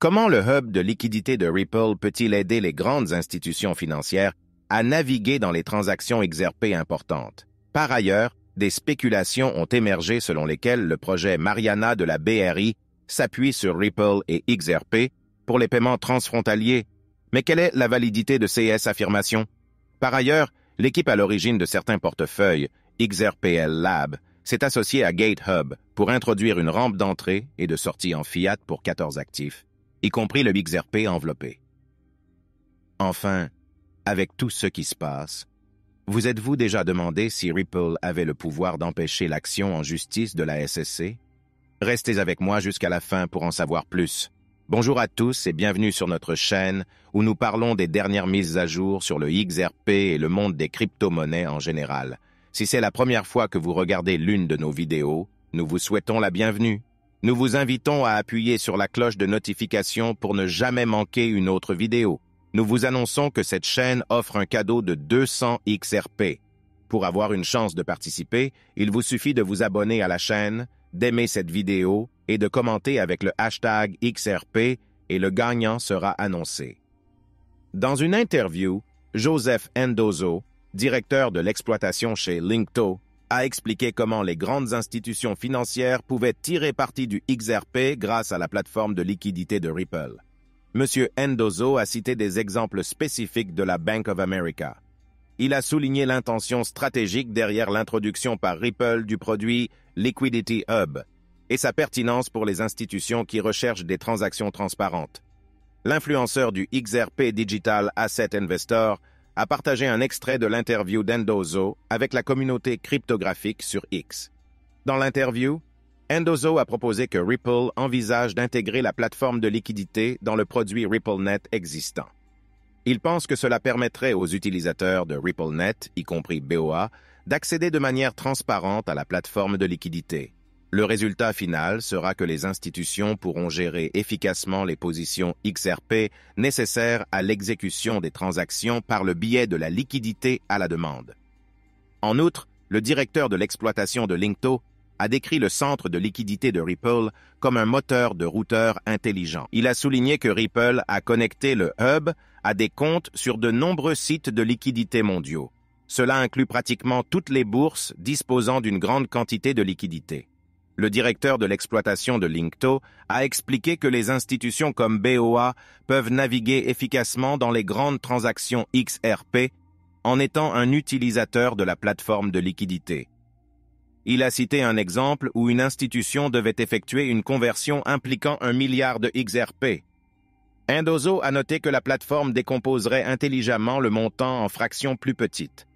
Comment le hub de liquidité de Ripple peut-il aider les grandes institutions financières à naviguer dans les transactions XRP importantes? Par ailleurs, des spéculations ont émergé selon lesquelles le projet Mariana de la BRI s'appuie sur Ripple et XRP pour les paiements transfrontaliers. Mais quelle est la validité de ces affirmations? Par ailleurs, l'équipe à l'origine de certains portefeuilles, XRPL Lab, s'est associée à GateHub pour introduire une rampe d'entrée et de sortie en fiat pour 14 actifs, y compris le XRP enveloppé. Enfin, avec tout ce qui se passe, vous êtes-vous déjà demandé si Ripple avait le pouvoir d'empêcher l'action en justice de la SEC? Restez avec moi jusqu'à la fin pour en savoir plus. Bonjour à tous et bienvenue sur notre chaîne où nous parlons des dernières mises à jour sur le XRP et le monde des crypto-monnaies en général. Si c'est la première fois que vous regardez l'une de nos vidéos, nous vous souhaitons la bienvenue. Nous vous invitons à appuyer sur la cloche de notification pour ne jamais manquer une autre vidéo. Nous vous annonçons que cette chaîne offre un cadeau de 200 XRP. Pour avoir une chance de participer, il vous suffit de vous abonner à la chaîne, d'aimer cette vidéo et de commenter avec le hashtag XRP et le gagnant sera annoncé. Dans une interview, Joseph Endozo, directeur de l'exploitation chez Linkto, a expliqué comment les grandes institutions financières pouvaient tirer parti du XRP grâce à la plateforme de liquidité de Ripple. Monsieur Endozo a cité des exemples spécifiques de la Bank of America. Il a souligné l'intention stratégique derrière l'introduction par Ripple du produit Liquidity Hub et sa pertinence pour les institutions qui recherchent des transactions transparentes. L'influenceur du XRP Digital Asset Investor a partagé un extrait de l'interview d'Endozo avec la communauté cryptographique sur X. Dans l'interview, Endozo a proposé que Ripple envisage d'intégrer la plateforme de liquidité dans le produit RippleNet existant. Il pense que cela permettrait aux utilisateurs de RippleNet, y compris BOA, d'accéder de manière transparente à la plateforme de liquidité. Le résultat final sera que les institutions pourront gérer efficacement les positions XRP nécessaires à l'exécution des transactions par le biais de la liquidité à la demande. En outre, le directeur de l'exploitation de Linkto a décrit le centre de liquidité de Ripple comme un moteur de routeur intelligent. Il a souligné que Ripple a connecté le hub à des comptes sur de nombreux sites de liquidité mondiaux. Cela inclut pratiquement toutes les bourses disposant d'une grande quantité de liquidité. Le directeur de l'exploitation de Linkto a expliqué que les institutions comme BOA peuvent naviguer efficacement dans les grandes transactions XRP en étant un utilisateur de la plateforme de liquidité. Il a cité un exemple où une institution devait effectuer une conversion impliquant 1 milliard de XRP. Endozo a noté que la plateforme décomposerait intelligemment le montant en fractions plus petites.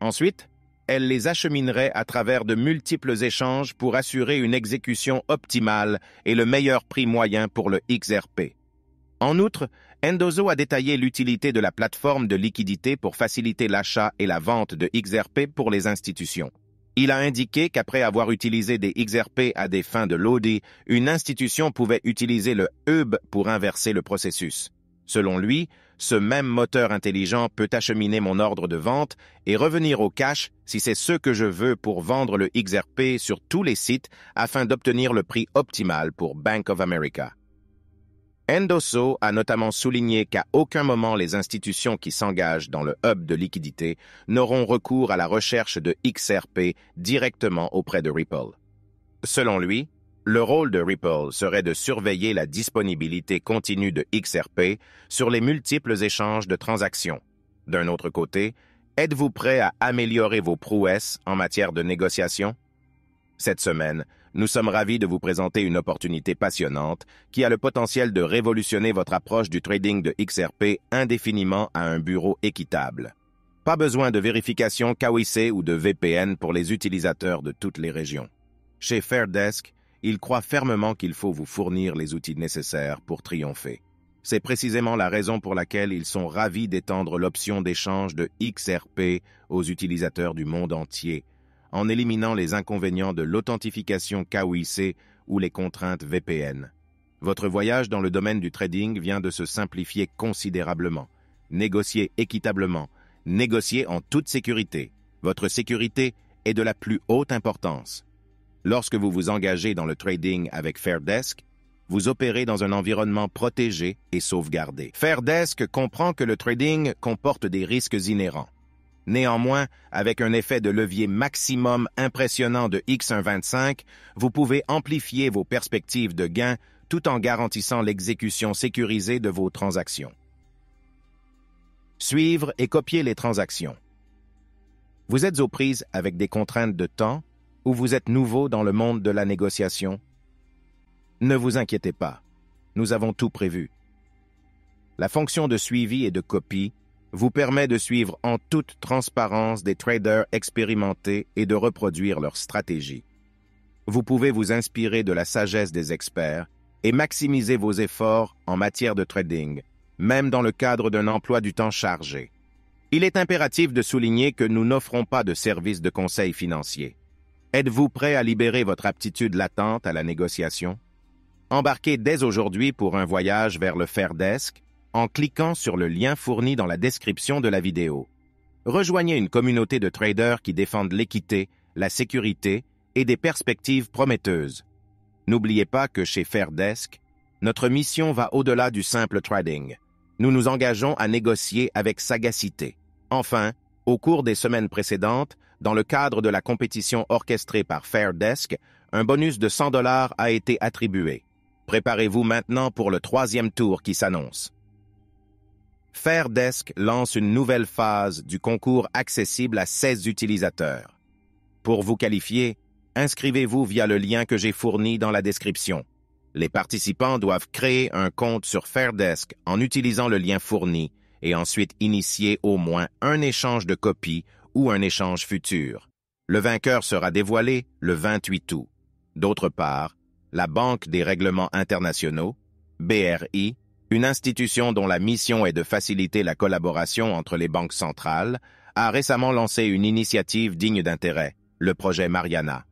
Ensuite, elle les acheminerait à travers de multiples échanges pour assurer une exécution optimale et le meilleur prix moyen pour le XRP. En outre, Endozo a détaillé l'utilité de la plateforme de liquidité pour faciliter l'achat et la vente de XRP pour les institutions. Il a indiqué qu'après avoir utilisé des XRP à des fins de loading, une institution pouvait utiliser le hub pour inverser le processus. Selon lui, ce même moteur intelligent peut acheminer mon ordre de vente et revenir au cash si c'est ce que je veux pour vendre le XRP sur tous les sites afin d'obtenir le prix optimal pour Bank of America. Endozo a notamment souligné qu'à aucun moment les institutions qui s'engagent dans le hub de liquidité n'auront recours à la recherche de XRP directement auprès de Ripple. Selon lui, le rôle de Ripple serait de surveiller la disponibilité continue de XRP sur les multiples échanges de transactions. D'un autre côté, êtes-vous prêt à améliorer vos prouesses en matière de négociation? Cette semaine, nous sommes ravis de vous présenter une opportunité passionnante qui a le potentiel de révolutionner votre approche du trading de XRP indéfiniment à un bureau équitable. Pas besoin de vérification KYC ou de VPN pour les utilisateurs de toutes les régions. Chez Fairdesk, ils croient fermement qu'il faut vous fournir les outils nécessaires pour triompher. C'est précisément la raison pour laquelle ils sont ravis d'étendre l'option d'échange de XRP aux utilisateurs du monde entier, en éliminant les inconvénients de l'authentification KYC ou les contraintes VPN. Votre voyage dans le domaine du trading vient de se simplifier considérablement. Négociez équitablement, négociez en toute sécurité. Votre sécurité est de la plus haute importance. Lorsque vous vous engagez dans le trading avec Fairdesk, vous opérez dans un environnement protégé et sauvegardé. Fairdesk comprend que le trading comporte des risques inhérents. Néanmoins, avec un effet de levier maximum impressionnant de X125, vous pouvez amplifier vos perspectives de gains tout en garantissant l'exécution sécurisée de vos transactions. Suivre et copier les transactions. Vous êtes aux prises avec des contraintes de temps ou vous êtes nouveau dans le monde de la négociation? Ne vous inquiétez pas, nous avons tout prévu. La fonction de suivi et de copie vous permet de suivre en toute transparence des traders expérimentés et de reproduire leur stratégie. Vous pouvez vous inspirer de la sagesse des experts et maximiser vos efforts en matière de trading, même dans le cadre d'un emploi du temps chargé. Il est impératif de souligner que nous n'offrons pas de services de conseil financier. Êtes-vous prêt à libérer votre aptitude latente à la négociation? Embarquez dès aujourd'hui pour un voyage vers le Fairdesk en cliquant sur le lien fourni dans la description de la vidéo. Rejoignez une communauté de traders qui défendent l'équité, la sécurité et des perspectives prometteuses. N'oubliez pas que chez Fairdesk, notre mission va au-delà du simple trading. Nous nous engageons à négocier avec sagacité. Enfin, au cours des semaines précédentes, dans le cadre de la compétition orchestrée par Fairdesk, un bonus de 100 $ a été attribué. Préparez-vous maintenant pour le 3e tour qui s'annonce. Fairdesk lance une nouvelle phase du concours accessible à 16 utilisateurs. Pour vous qualifier, inscrivez-vous via le lien que j'ai fourni dans la description. Les participants doivent créer un compte sur Fairdesk en utilisant le lien fourni et ensuite initier au moins un échange de copies ou un échange futur. Le vainqueur sera dévoilé le 28 août. D'autre part, la Banque des règlements internationaux, BRI, une institution dont la mission est de faciliter la collaboration entre les banques centrales, a récemment lancé une initiative digne d'intérêt, le projet Mariana.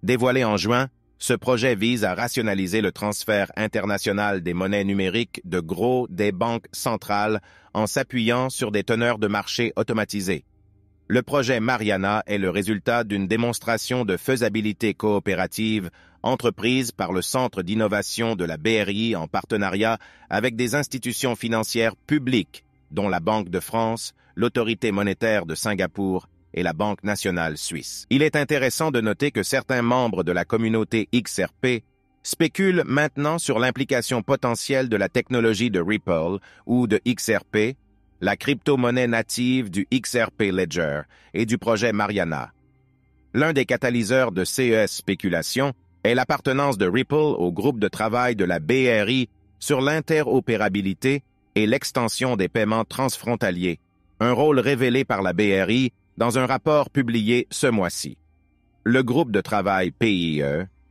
Dévoilé en juin, ce projet vise à rationaliser le transfert international des monnaies numériques de gros des banques centrales en s'appuyant sur des teneurs de marché automatisés. Le projet Mariana est le résultat d'une démonstration de faisabilité coopérative entreprise par le Centre d'innovation de la BRI en partenariat avec des institutions financières publiques, dont la Banque de France, l'Autorité monétaire de Singapour et la Banque nationale suisse. Il est intéressant de noter que certains membres de la communauté XRP spéculent maintenant sur l'implication potentielle de la technologie de Ripple ou de XRP, la crypto-monnaie native du XRP Ledger et du projet Mariana. L'un des catalyseurs de ces spéculations est l'appartenance de Ripple au groupe de travail de la BRI sur l'interopérabilité et l'extension des paiements transfrontaliers, un rôle révélé par la BRI dans un rapport publié ce mois-ci. Le groupe de travail PIE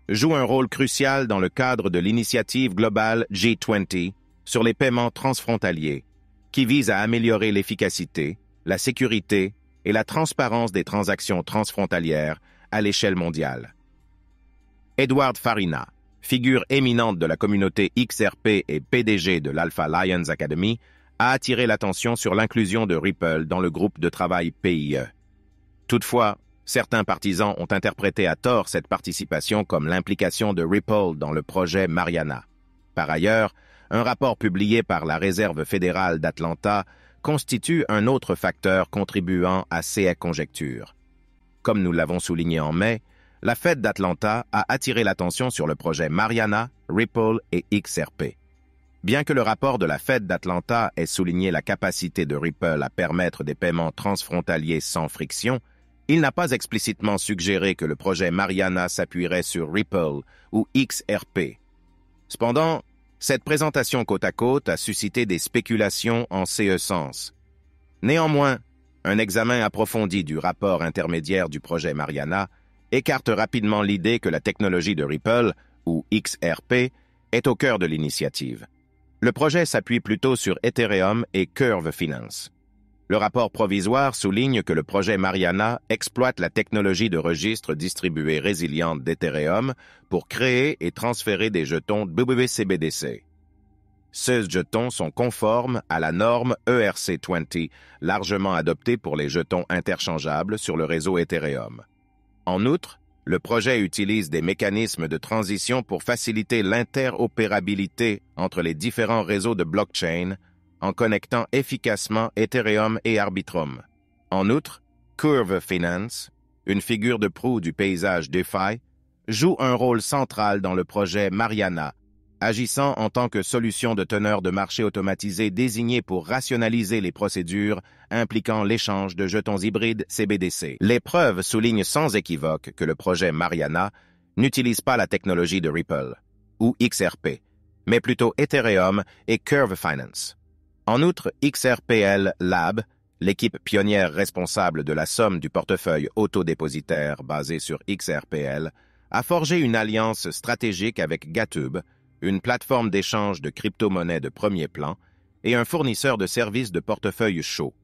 joue un rôle crucial dans le cadre de l'initiative globale G20 sur les paiements transfrontaliers, qui vise à améliorer l'efficacité, la sécurité et la transparence des transactions transfrontalières à l'échelle mondiale. Edward Farina, figure éminente de la communauté XRP et PDG de l'Alpha Lions Academy, a attiré l'attention sur l'inclusion de Ripple dans le groupe de travail PIE. Toutefois, certains partisans ont interprété à tort cette participation comme l'implication de Ripple dans le projet Mariana. Par ailleurs, un rapport publié par la Réserve fédérale d'Atlanta constitue un autre facteur contribuant à ces conjectures. Comme nous l'avons souligné en mai, la Fed d'Atlanta a attiré l'attention sur le projet Mariana, Ripple et XRP. Bien que le rapport de la Fed d'Atlanta ait souligné la capacité de Ripple à permettre des paiements transfrontaliers sans friction, il n'a pas explicitement suggéré que le projet Mariana s'appuierait sur Ripple ou XRP. Cependant, cette présentation côte à côte a suscité des spéculations en ce sens. Néanmoins, un examen approfondi du rapport intermédiaire du projet Mariana écarte rapidement l'idée que la technologie de Ripple, ou XRP, est au cœur de l'initiative. Le projet s'appuie plutôt sur Ethereum et Curve Finance. Le rapport provisoire souligne que le projet Mariana exploite la technologie de registre distribué résiliente d'Ethereum pour créer et transférer des jetons WCBDC. Ces jetons sont conformes à la norme ERC20, largement adoptée pour les jetons interchangeables sur le réseau Ethereum. En outre, Le projet utilise des mécanismes de transition pour faciliter l'interopérabilité entre les différents réseaux de blockchain en connectant efficacement Ethereum et Arbitrum. En outre, Curve Finance, une figure de proue du paysage DeFi, joue un rôle central dans le projet Mariana, agissant en tant que solution de teneur de marché automatisée désignée pour rationaliser les procédures impliquant l'échange de jetons hybrides CBDC. Les preuves soulignent sans équivoque que le projet Mariana n'utilise pas la technologie de Ripple, ou XRP, mais plutôt Ethereum et Curve Finance. En outre, XRPL Lab, l'équipe pionnière responsable de la somme du portefeuille autodépositaire basé sur XRPL, a forgé une alliance stratégique avec Gatube, une plateforme d'échange de crypto-monnaies de premier plan, et un fournisseur de services de portefeuille chaud.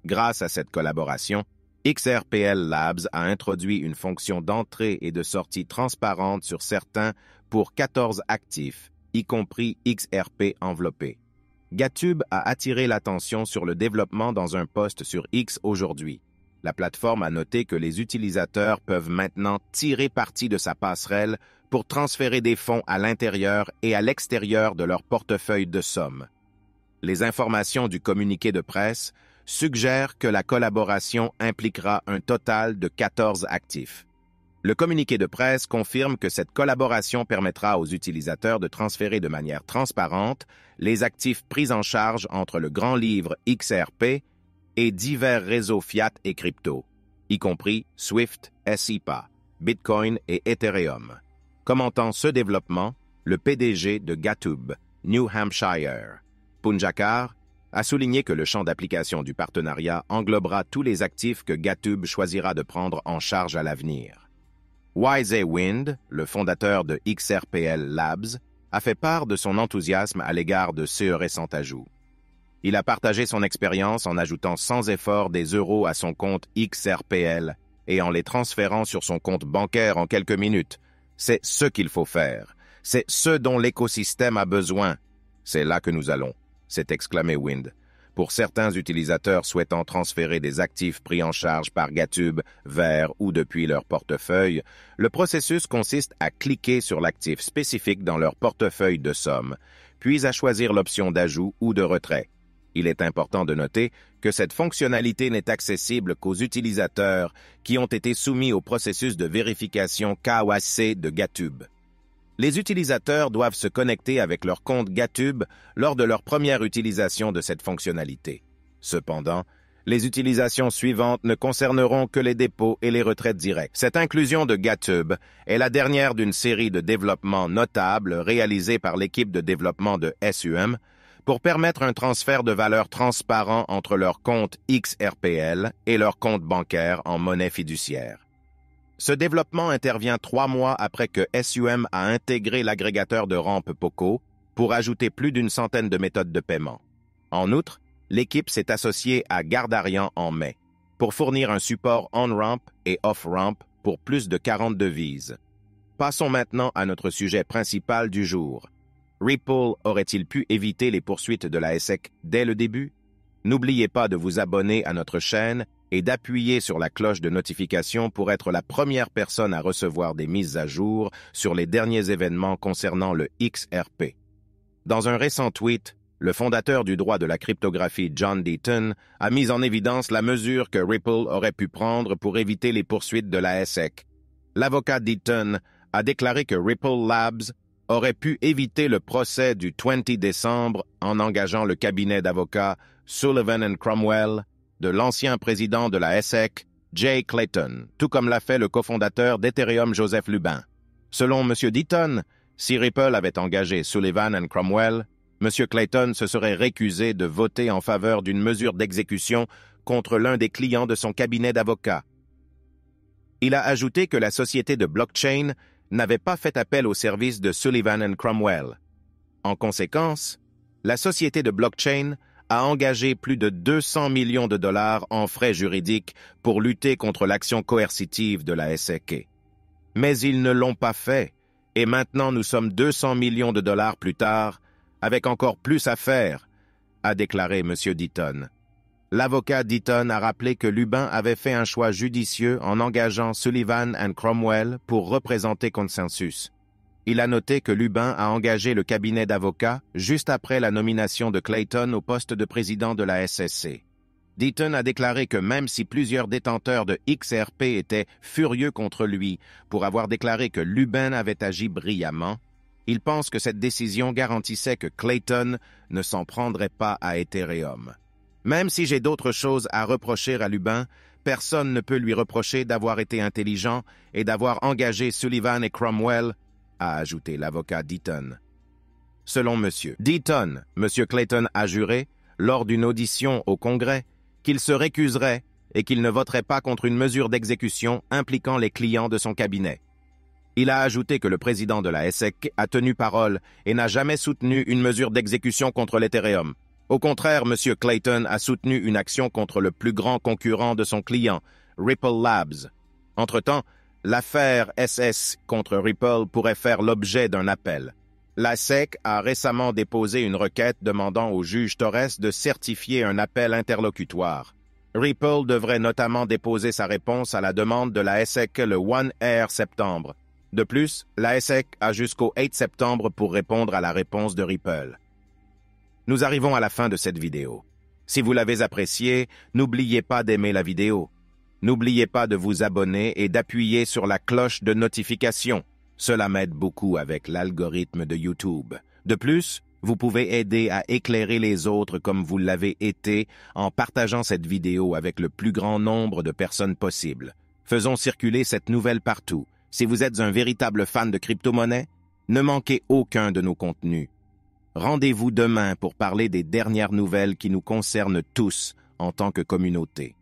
Grâce à cette collaboration, XRPL Labs a introduit une fonction d'entrée et de sortie transparente sur certains pour 14 actifs, y compris XRP enveloppé. Gatube a attiré l'attention sur le développement dans un post sur X aujourd'hui. La plateforme a noté que les utilisateurs peuvent maintenant tirer parti de sa passerelle pour transférer des fonds à l'intérieur et à l'extérieur de leur portefeuille de sommes. Les informations du communiqué de presse suggèrent que la collaboration impliquera un total de 14 actifs. Le communiqué de presse confirme que cette collaboration permettra aux utilisateurs de transférer de manière transparente les actifs pris en charge entre le grand livre XRP et divers réseaux fiat et crypto, y compris Swift, SEPA, Bitcoin et Ethereum. Commentant ce développement, le PDG de Gatube, New Hampshire, Punjakar, a souligné que le champ d'application du partenariat englobera tous les actifs que Gatube choisira de prendre en charge à l'avenir. YZ Wind, le fondateur de XRPL Labs, a fait part de son enthousiasme à l'égard de ce récent ajout. Il a partagé son expérience en ajoutant sans effort des euros à son compte XRPL et en les transférant sur son compte bancaire en quelques minutes. C'est ce qu'il faut faire. C'est ce dont l'écosystème a besoin. C'est là que nous allons, s'est exclamé Wind. Pour certains utilisateurs souhaitant transférer des actifs pris en charge par Gatube vers ou depuis leur portefeuille, le processus consiste à cliquer sur l'actif spécifique dans leur portefeuille de somme, puis à choisir l'option d'ajout ou de retrait. Il est important de noter que cette fonctionnalité n'est accessible qu'aux utilisateurs qui ont été soumis au processus de vérification KYC de Gatube. Les utilisateurs doivent se connecter avec leur compte Gatube lors de leur première utilisation de cette fonctionnalité. Cependant, les utilisations suivantes ne concerneront que les dépôts et les retraites directes. Cette inclusion de Gatube est la dernière d'une série de développements notables réalisés par l'équipe de développement de SUM pour permettre un transfert de valeur transparent entre leur compte XRPL et leur compte bancaire en monnaie fiduciaire. Ce développement intervient 3 mois après que SUM a intégré l'agrégateur de rampe Poco pour ajouter plus d'une centaine de méthodes de paiement. En outre, l'équipe s'est associée à Gardarian en mai pour fournir un support on-ramp et off-ramp pour plus de 40 devises. Passons maintenant à notre sujet principal du jour. Ripple aurait-il pu éviter les poursuites de la SEC dès le début? N'oubliez pas de vous abonner à notre chaîne et d'appuyer sur la cloche de notification pour être la première personne à recevoir des mises à jour sur les derniers événements concernant le XRP. Dans un récent tweet, le fondateur du droit de la cryptographie John Deaton a mis en évidence la mesure que Ripple aurait pu prendre pour éviter les poursuites de la SEC. L'avocat Deaton a déclaré que Ripple Labs aurait pu éviter le procès du 20 décembre en engageant le cabinet d'avocats Sullivan & Cromwell de l'ancien président de la SEC, Jay Clayton, tout comme l'a fait le cofondateur d'Ethereum Joseph Lubin. Selon M. Deaton, si Ripple avait engagé Sullivan & Cromwell, M. Clayton se serait récusé de voter en faveur d'une mesure d'exécution contre l'un des clients de son cabinet d'avocats. Il a ajouté que la société de blockchain n'avait pas fait appel au service de Sullivan & Cromwell. En conséquence, la société de blockchain a engagé plus de 200 millions de dollars en frais juridiques pour lutter contre l'action coercitive de la SEC. Mais ils ne l'ont pas fait, et maintenant nous sommes 200 millions de dollars plus tard, avec encore plus à faire, a déclaré M. Deaton. L'avocat d'Eaton a rappelé que Lubin avait fait un choix judicieux en engageant Sullivan & Cromwell pour représenter Consensus. Il a noté que Lubin a engagé le cabinet d'avocats juste après la nomination de Clayton au poste de président de la SSC. Deaton a déclaré que même si plusieurs détenteurs de XRP étaient furieux contre lui pour avoir déclaré que Lubin avait agi brillamment, il pense que cette décision garantissait que Clayton ne s'en prendrait pas à Ethereum. Même si j'ai d'autres choses à reprocher à Lubin, personne ne peut lui reprocher d'avoir été intelligent et d'avoir engagé Sullivan et Cromwell, a ajouté l'avocat d'Eaton. Selon M. Deaton, M. Clayton a juré, lors d'une audition au Congrès, qu'il se récuserait et qu'il ne voterait pas contre une mesure d'exécution impliquant les clients de son cabinet. Il a ajouté que le président de la SEC a tenu parole et n'a jamais soutenu une mesure d'exécution contre l'Ethereum. Au contraire, M. Clayton a soutenu une action contre le plus grand concurrent de son client, Ripple Labs. Entre-temps, l'affaire SS contre Ripple pourrait faire l'objet d'un appel. La SEC a récemment déposé une requête demandant au juge Torres de certifier un appel interlocutoire. Ripple devrait notamment déposer sa réponse à la demande de la SEC le 1 septembre. De plus, la SEC a jusqu'au 8 septembre pour répondre à la réponse de Ripple. Nous arrivons à la fin de cette vidéo. Si vous l'avez appréciée, n'oubliez pas d'aimer la vidéo. N'oubliez pas de vous abonner et d'appuyer sur la cloche de notification. Cela m'aide beaucoup avec l'algorithme de YouTube. De plus, vous pouvez aider à éclairer les autres comme vous l'avez été en partageant cette vidéo avec le plus grand nombre de personnes possible. Faisons circuler cette nouvelle partout. Si vous êtes un véritable fan de crypto-monnaie, ne manquez aucun de nos contenus. Rendez-vous demain pour parler des dernières nouvelles qui nous concernent tous en tant que communauté.